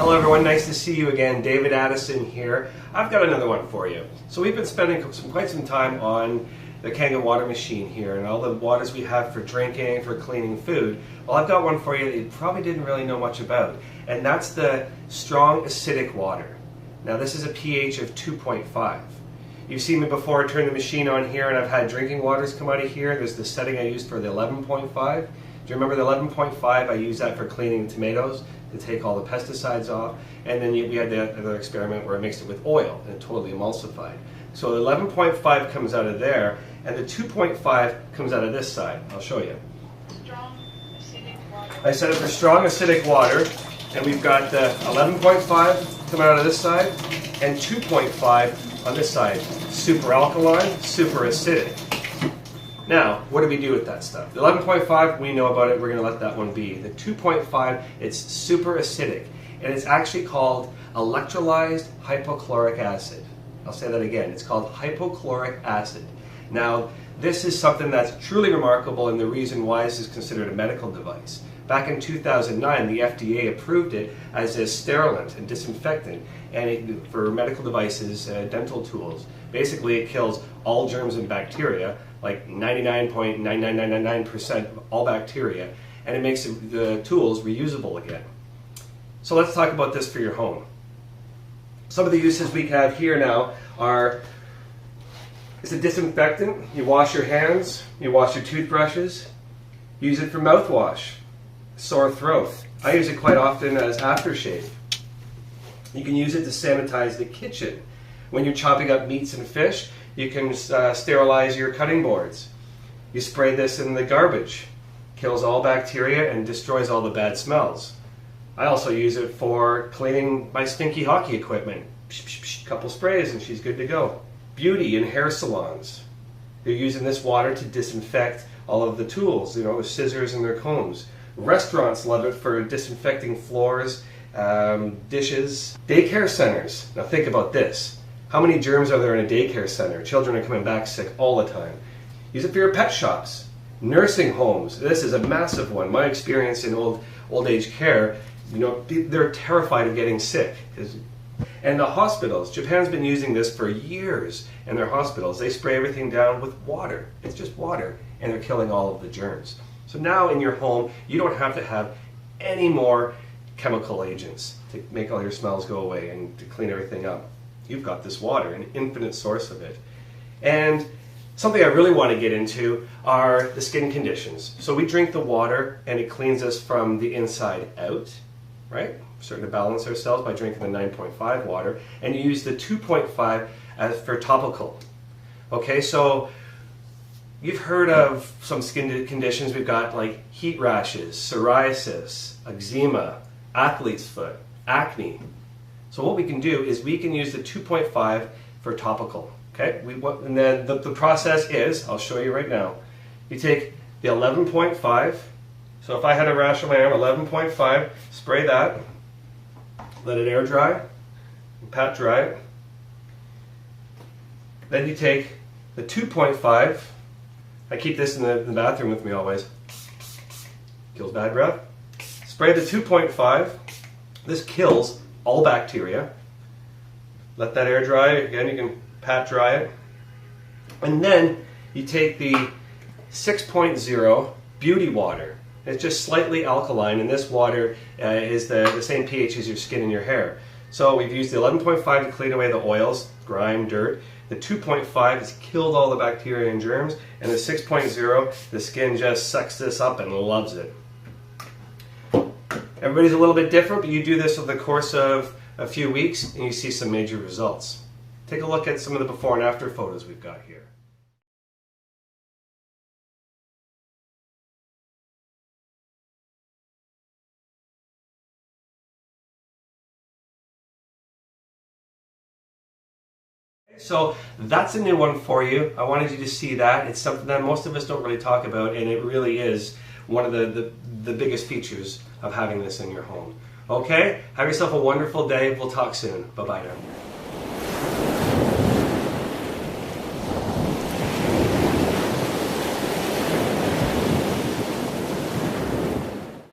Hello everyone, nice to see you again. David Addison here. I've got another one for you. So we've been spending quite some time on the Kangen Water Machine here and all the waters we have for drinking, for cleaning food. Well, I've got one for you that you probably didn't really know much about, and that's the strong acidic water. Now this is a pH of 2.5. You've seen me before turn the machine on here and I've had drinking waters come out of here. There's the setting I used for the 11.5. Do you remember the 11.5? I used that for cleaning tomatoes to take all the pesticides off. And then we had the other experiment where I mixed it with oil and it totally emulsified. So the 11.5 comes out of there and the 2.5 comes out of this side. I'll show you. Strong acidic water. I set it for strong acidic water and we've got the 11.5 coming out of this side and 2.5 on this side. Super alkaline, super acidic. Now, what do we do with that stuff? The 11.5, we know about it, we're going to let that one be. The 2.5, it's super acidic, and it's actually called electrolyzed hypochloric acid. I'll say that again, it's called hypochloric acid. Now, this is something that's truly remarkable, and the reason why this is considered a medical device. Back in 2009, the FDA approved it as a sterilant and disinfectant and for medical devices, dental tools. Basically, it kills all germs and bacteria, like 99.99999% of all bacteria, and it makes the tools reusable again. So let's talk about this for your home. Some of the uses we have here now are, it's a disinfectant. You wash your hands, you wash your toothbrushes, use it for mouthwash, sore throat. I use it quite often as aftershave. You can use it to sanitize the kitchen. When you're chopping up meats and fish, you can sterilize your cutting boards. You spray this in the garbage. Kills all bacteria and destroys all the bad smells. I also use it for cleaning my stinky hockey equipment. Couple sprays and she's good to go. Beauty and hair salons. They're using this water to disinfect all of the tools, the scissors and their combs. Restaurants love it for disinfecting floors, dishes. Daycare centers. Now think about this. How many germs are there in a daycare center? Children are coming back sick all the time. Use it for your pet shops. Nursing homes. This is a massive one. My experience in old age care, they're terrified of getting sick. And the hospitals. Japan's been using this for years in their hospitals. They spray everything down with water. It's just water. And they're killing all of the germs. So now in your home, you don't have to have any more chemical agents to make all your smells go away and to clean everything up. You've got this water, an infinite source of it. And something I really want to get into are the skin conditions. So we drink the water and it cleans us from the inside out, right? We're starting to balance ourselves by drinking the 9.5 water. And you use the 2.5 as for topical. Okay, so you've heard of some skin conditions. We've got like heat rashes, psoriasis, eczema, athlete's foot, acne. So what we can do is we can use the 2.5 for topical. Okay, and then the process is, I'll show you right now. You take the 11.5. So if I had a rash on my arm, 11.5, spray that, let it air dry, and pat dry it. Then you take the 2.5. I keep this in the bathroom with me always. Kills bad breath. Spray the 2.5. This kills all bacteria. Let that air dry. Again, you can pat dry it. And then you take the 6.0 beauty water. It's just slightly alkaline, and this water is the same pH as your skin and your hair. So we've used the 11.5 to clean away the oils, grime, dirt. The 2.5 has killed all the bacteria and germs, and the 6.0, the skin just sucks this up and loves it. Everybody's a little bit different, but you do this over the course of a few weeks and you see some major results. Take a look at some of the before and after photos we've got here. So that's a new one for you. I wanted you to see that. It's something that most of us don't really talk about, and it really is one of the biggest features of having this in your home. Okay? Have yourself a wonderful day. We'll talk soon. Bye-bye now.